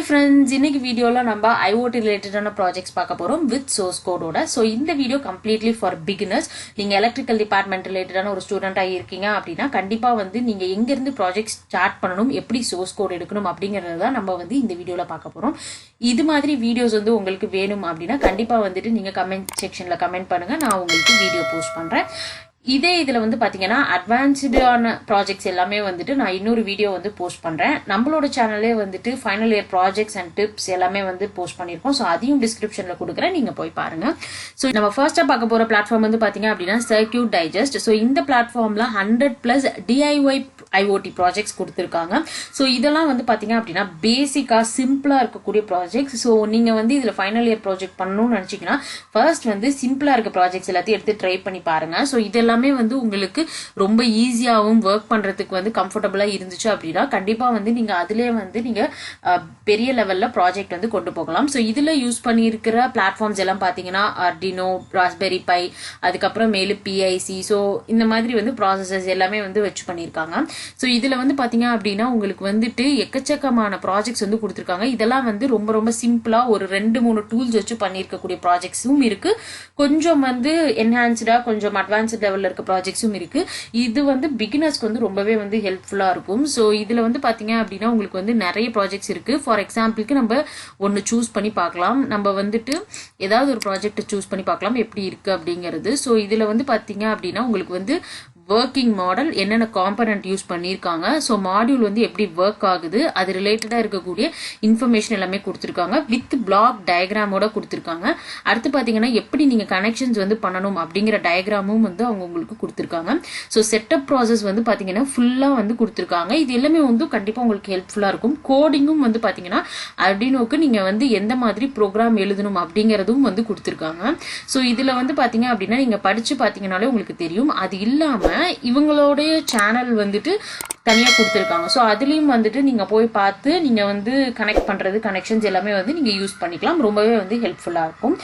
Hi friends, in this video la namba IOT related projects paaka porom with source code oda. So in the video completely for beginners. நீங்க electrical department related ஒரு student ஆ இருக்கீங்க அப்படினா கண்டிப்பா வந்து நீங்க எங்க இருந்து project start பண்ணனும், எப்படி source code எடுக்கணும் அப்படிங்கறத தான் நம்ம வந்து இந்த வீடியோல பார்க்க போறோம். இது மாதிரி வீடியோஸ் வந்து உங்களுக்கு வேணும் அப்படினா கண்டிப்பா வந்துட்டு நீங்க கமெண்ட் செக்ஷன்ல கமெண்ட் பண்ணுங்க, நான் உங்களுக்கு வீடியோ போஸ்ட் பண்றேன். இதே இதுல வந்து பாத்தீங்கன்னா அட்வான்ஸ்டான ப்ராஜெக்ட்ஸ் எல்லாமே வந்துட்டு நான் இன்னொரு வீடியோ வந்து போஸ்ட் பண்றேன். நம்மளோட சேனல்லே வந்துட்டு final year projects and tips எல்லாமே வந்து போஸ்ட் பண்ணிருக்கோம். ஸோ அதையும் டிஸ்கிரிப்ஷன்ல கொடுக்குறேன், நீங்க போய் பாருங்க. ஸோ நம்ம ஃபர்ஸ்டா பார்க்க போற பிளாட்ஃபார்ம் வந்து பாத்தீங்க அப்படின்னா சர்க்யூட் டைஜஸ்ட். ஸோ இந்த பிளாட்ஃபார்ம்ல 100+ DIY IOT ப்ராஜெக்ட்ஸ் கொடுத்துருக்காங்க. ஸோ இதெல்லாம் வந்து பாத்தீங்க அப்படின்னா பேசிக்கா சிம்பிளா இருக்கக்கூடிய ப்ராஜெக்ட்ஸ். ஸோ நீங்க வந்து இதுல ஃபைனல் இயர் ப்ராஜெக்ட் பண்ணணும்னு நினைச்சீங்கன்னா ஃபர்ஸ்ட் வந்து சிம்பிளா இருக்க ப்ராஜெக்ட்ஸ் எல்லாத்தையும் எடுத்து ட்ரை பண்ணி பாருங்க. ஸோ இதெல்லாம் எல்லாமே வந்து உங்களுக்கு ரொம்ப ஈஸியாவும் ஒர்க் பண்றதுக்கு வந்து கம்ஃபர்டபுளா இருந்துச்சு அப்படின்னா கண்டிப்பா வந்து நீங்க அதுலயே வந்து நீங்க பெரிய லெவல்ல ப்ராஜெக்ட் வந்து கொண்டு போகலாம். ஸோ இதுல யூஸ் பண்ணியிருக்கிற பிளாட்ஃபார்ம்ஸ் எல்லாம் பாத்தீங்கன்னா Arduino, Raspberry Pi, அதுக்கப்புறம் மேலு PIC. ஸோ இந்த மாதிரி வந்து ப்ராசஸர்ஸ் எல்லாமே வந்து வச்சு பண்ணியிருக்காங்க. ஸோ இதுல வந்து பாத்தீங்க அப்படின்னா உங்களுக்கு வந்துட்டு எக்கச்சக்கமான ப்ராஜெக்ட்ஸ் வந்து கொடுத்துருக்காங்க. இதெல்லாம் வந்து ரொம்ப ரொம்ப சிம்பிளா ஒரு 2-3 டூல்ஸ் வச்சு பண்ணியிருக்கக்கூடிய ப்ராஜெக்ட்ஸும் இருக்கு. கொஞ்சம் வந்து என்ஹான்ஸ்டா கொஞ்சம் அட்வான்ஸ்ட் லெவல் இருக்க ப்ராஜெக்ட்ஸும் இருக்கு. இது வந்து பிகினர்ஸ்க்கு வந்து ரொம்பவே வந்து ஹெல்ப்ஃபுல்லா இருக்கும். ஸோ இதுல வந்து பாத்தீங்க அப்படின்னா உங்களுக்கு வந்து நிறைய ப்ராஜெக்ட்ஸ் இருக்கு. ஃபார் எக்ஸாம்பிளுக்கு நம்ம ஒன்னு சூஸ் பண்ணி பார்க்கலாம். நம்ம வந்துட்டு ஏதாவது ஒரு ப்ராஜெக்ட் சூஸ் பண்ணி பார்க்கலாம் எப்படி இருக்கு அப்படிங்கிறது. ஸோ இதுல வந்து பாத்தீங்க அப்படின்னா உங்களுக்கு வந்து ஒர்க்கிங் மாடல் என்னென்ன காம்பனன்ட் யூஸ் பண்ணியிருக்காங்க, ஸோ மாடியூல் வந்து எப்படி ஒர்க் ஆகுது, அது ரிலேட்டடா இருக்கக்கூடிய இன்ஃபர்மேஷன் எல்லாமே கொடுத்துருக்காங்க. வித் பிளாக் டயக்ராமோட கொடுத்துருக்காங்க. அடுத்து பாத்தீங்கன்னா எப்படி நீங்க கனெக்ஷன்ஸ் வந்து பண்ணணும் அப்படிங்கிற டயக்ராமும் வந்து அவங்க உங்களுக்கு கொடுத்துருக்காங்க. ஸோ செட்டப் ப்ராசஸ் வந்து பாத்தீங்கன்னா ஃபுல்லா வந்து கொடுத்துருக்காங்க. இது எல்லாமே வந்து கண்டிப்பா உங்களுக்கு ஹெல்ப்ஃபுல்லா இருக்கும். கோடிங்கும் வந்து பாத்தீங்கன்னா Arduinoக்கு நீங்க வந்து எந்த மாதிரி ப்ரோக்ராம் எழுதணும் அப்படிங்கறதும் வந்து கொடுத்துருக்காங்க. ஸோ இதுல வந்து பாத்தீங்க அப்படின்னா நீங்க படிச்சு பாத்தீங்கன்னாலே உங்களுக்கு தெரியும். அது இல்லாம இவங்களுடைய சேனல் வந்துட்டு தனியா கொடுத்துருக்காங்க. ஸோ அதுலயும் வந்துட்டு நீங்க போய் பார்த்து நீங்க வந்து கனெக்ட் பண்றது கனெக்ஷன்ஸ் எல்லாமே வந்து நீங்க யூஸ் பண்ணிக்கலாம். ரொம்பவே வந்து ஹெல்ப்ஃபுல்லா இருக்கும்.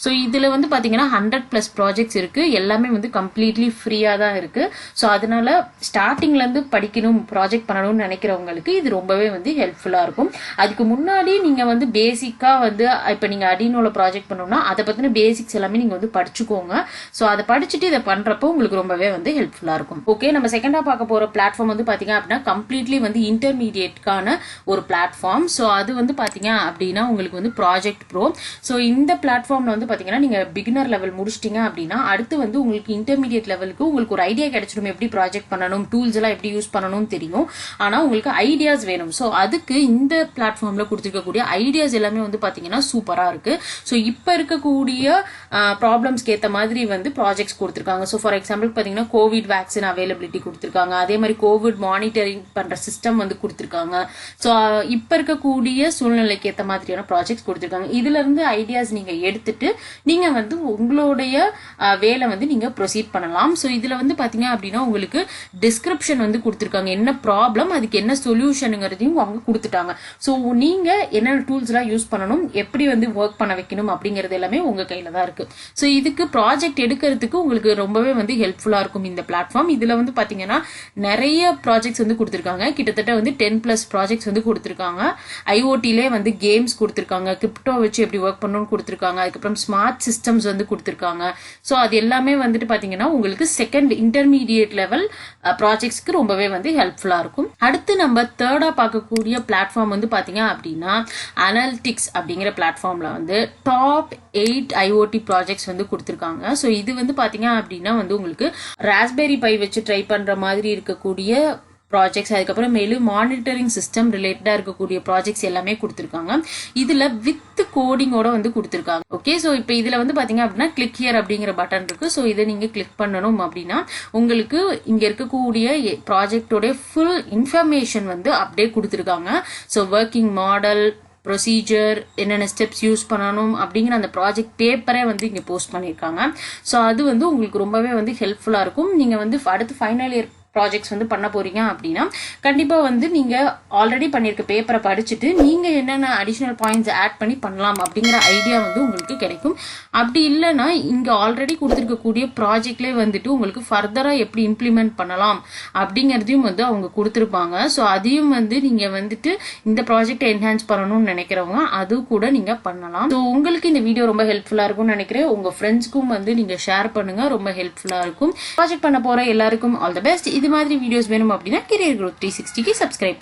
ஸோ இதுல வந்து பாத்தீங்கன்னா 100+ ப்ராஜெக்ட்ஸ் இருக்கு. எல்லாமே வந்து கம்ப்ளீட்லி ஃப்ரீயா தான் இருக்கு. ஸோ அதனால ஸ்டார்டிங்ல இருந்து படிக்கணும் ப்ராஜெக்ட் பண்ணணும்னு நினைக்கிறவங்களுக்கு இது ரொம்பவே வந்து ஹெல்ப்ஃபுல்லா இருக்கும். அதுக்கு முன்னாடி நீங்க வந்து பேசிக்கா வந்து இப்ப நீங்க Arduinoல ப்ராஜெக்ட் பண்ணணும்னா அதை பத்தின பேசிக்ஸ் எல்லாமே நீங்க வந்து படிச்சுக்கோங்க. ஸோ அதை படிச்சுட்டு இதை பண்றப்போ உங்களுக்கு ரொம்பவே வந்து ஹெல்ப்ஃபுல்லா இருக்கும். ஓகே, நம்ம செகண்டா பார்க்க போற பிளாட்ஃபார்ம் வந்து பாத்தீங்க அப்படின்னா கம்ப்ளீட்லி வந்து இன்டர்மீடியேட்கான ஒரு பிளாட்ஃபார்ம். ஸோ அது வந்து பாத்தீங்க அப்படின்னா உங்களுக்கு வந்து ப்ராஜெக்ட் ப்ரோ. ஸோ இந்த பிளாட்ஃபார்ம்ல வந்து பாத்தீங்கன்னா நீங்க பிகினர் லெவல் முடிச்சிட்டீங்க அப்படின்னா அடுத்து வந்து உங்களுக்கு இன்டர்மீடியட் லெவலுக்கு உங்களுக்கு ஒரு ஐடியா கிடைச்சிடும், எப்படி ப்ராஜெக்ட் பண்ணணும், டூல்ஸ் எல்லாம் எப்படி யூஸ் பண்ணணும் தெரியும். ஆனா உங்களுக்கு ஐடியாஸ் வேணும். ஸோ அதுக்கு இந்த பிளாட்ஃபார்ம்ல கொடுத்துருக்கக்கூடிய ஐடியாஸ் எல்லாமே வந்து பாத்தீங்கன்னா சூப்பரா இருக்கு. ஸோ இப்ப இருக்கக்கூடிய ப்ராப்ளம்ஸ்க்கு ஏற்ற மாதிரி வந்து ப்ராஜெக்ட்ஸ் கொடுத்துருக்காங்க. ஸோ ஃபார் எக்ஸாம்பிள் பாத்தீங்கன்னா கோவிட் வேக்சின் அவைலபிலிட்டி கொடுத்துருக்காங்க. அதே மாதிரி கோவிட் மானிட்டரிங் பண்ற சிஸ்டம் வந்து கொடுத்துருக்காங்க. ஸோ இப்ப இருக்கக்கூடிய சூழ்நிலைக்கு ஏற்ற மாதிரியான ப்ராஜெக்ட்ஸ் கொடுத்துருக்காங்க. இதுல இருந்து ஐடியாஸ் நீங்க எடுத்துட்டு நீங்க வந்து உங்களுடைய வேலை வந்து நீங்க ப்ரொசீட் பண்ணலாம். ஸோ இதுல வந்து பாத்தீங்க அப்படின்னா உங்களுக்கு டிஸ்கிரிப்ஷன் வந்து கொடுத்துருக்காங்க. என்ன ப்ராப்ளம், அதுக்கு என்ன சொல்யூஷனுங்கிறதையும் அவங்க கொடுத்துட்டாங்க. ஸோ நீங்க என்னென்ன டூல்ஸ் எல்லாம் யூஸ் பண்ணணும், எப்படி வந்து ஒர்க் பண்ண வைக்கணும் அப்படிங்கிறது எல்லாமே உங்க கையில தான் இருக்கு. ஸோ இதுக்கு ப்ராஜெக்ட் எடுக்கிறதுக்கு உங்களுக்கு ரொம்பவே வந்து ஹெல்ப்ஃபுல்லா இருக்கும் இந்த பிளாட்ஃபார்ம். இதுல வந்து பாத்தீங்கன்னா நிறைய ப்ராஜெக்ட்ஸ் வந்து கொடுத்துருக்காங்க. கிட்டத்தட்ட வந்து 10+ ப்ராஜெக்ட்ஸ் வந்து கொடுத்துருக்காங்க. IOTலே வந்து கேம்ஸ் கொடுத்துருக்காங்க, கிரிப்டோ வச்சு எப்படி ஒர்க் பண்ணணும்னு கொடுத்துருக்காங்க, அதுக்கப்புறம் ஸ்மார்ட் சிஸ்டம்ஸ் வந்து கொடுத்துருக்காங்க. ஸோ அது எல்லாமே வந்துட்டு பாத்தீங்கன்னா உங்களுக்கு செகண்ட் இன்டர்மீடியட் லெவல் ப்ராஜெக்ட்ஸ்க்கு ரொம்பவே வந்து ஹெல்ப்ஃபுல்லா இருக்கும். அடுத்து நம்ம தேர்டா பார்க்கக்கூடிய பிளாட்ஃபார்ம் வந்து பாத்தீங்க அப்படின்னா அனலிட்டிக்ஸ் அப்படிங்கிற பிளாட்ஃபார்ம்ல வந்து டாப் 8 IOT ப்ராஜெக்ட்ஸ் வந்து கொடுத்துருக்காங்க. ஸோ இது வந்து பாத்தீங்க அப்படின்னா வந்து உங்களுக்கு ராஸ்பெரி பை வச்சு ட்ரை பண்ற மாதிரி இருக்கக்கூடிய ப்ராஜெக்ட்ஸ், அதுக்கப்புறம் மேலும் மானிட்டரிங் சிஸ்டம் ரிலேட்டடா இருக்கக்கூடிய ப்ராஜெக்ட்ஸ் எல்லாமே கொடுத்துருக்காங்க. இதுல வித் கோடிங்கோட வந்து கொடுத்துருக்காங்க. ஓகே, ஸோ இப்போ இதுல வந்து பாத்தீங்க அப்படின்னா கிளிக் ஹியர் அப்படிங்கிற பட்டன் இருக்கு. ஸோ இதை நீங்க கிளிக் பண்ணணும் அப்படின்னா உங்களுக்கு இங்க இருக்கக்கூடிய ப்ராஜெக்டோட ஃபுல் இன்ஃபர்மேஷன் வந்து அப்படியே கொடுத்துருக்காங்க. ஸோ ஒர்க்கிங் மாடல், ப்ரொசீஜர், என்னென்ன ஸ்டெப்ஸ் யூஸ் பண்ணணும் அப்படிங்கிற அந்த ப்ராஜெக்ட் பேப்பரே வந்து இங்க போஸ்ட் பண்ணியிருக்காங்க. ஸோ அது வந்து உங்களுக்கு ரொம்பவே வந்து ஹெல்ப்ஃபுல்லா இருக்கும். நீங்க வந்து அடுத்து ஃபைனல் இயர் ப்ராஜெக்ட்ஸ் வந்து பண்ண போறீங்க அப்படின்னா கண்டிப்பா வந்து நீங்க ஆல்ரெடி பண்ணிருக்க பேப்பரை படிச்சுட்டு நீங்க என்னென்ன அடிஷனல் பாயிண்ட்ஸ் ஆட் பண்ணி பண்ணலாம் அப்படிங்கிற ஐடியா வந்து உங்களுக்கு கிடைக்கும். அப்படி இல்லைன்னா இங்க ஆல்ரெடி கொடுத்துருக்கக்கூடிய ப்ராஜெக்ட்லேயே வந்துட்டு உங்களுக்கு ஃபர்தரா எப்படி இம்ப்ளிமெண்ட் பண்ணலாம் அப்படிங்கிறதையும் வந்து அவங்க கொடுத்துருப்பாங்க. ஸோ அதையும் வந்து நீங்க வந்துட்டு இந்த ப்ராஜெக்டை என்ஹான்ஸ் பண்ணணும்னு நினைக்கிறவங்க அது கூட நீங்க பண்ணலாம். ஸோ உங்களுக்கு இந்த வீடியோ ரொம்ப ஹெல்ப்ஃபுல்லா இருக்கும்னு நினைக்கிறேன். உங்க ஃப்ரெண்ட்ஸ்க்கும் வந்து நீங்க ஷேர் பண்ணுங்க, ரொம்ப ஹெல்ப்ஃபுல்லா இருக்கும். ப்ராஜெக்ட் பண்ண போற எல்லாருக்கும் ஆல் தி பெஸ்ட். இது மாதிரி வீடியோஸ் வேணும் அப்படின்னா Career Growth 360க்கு சப்ஸ்கிரைப்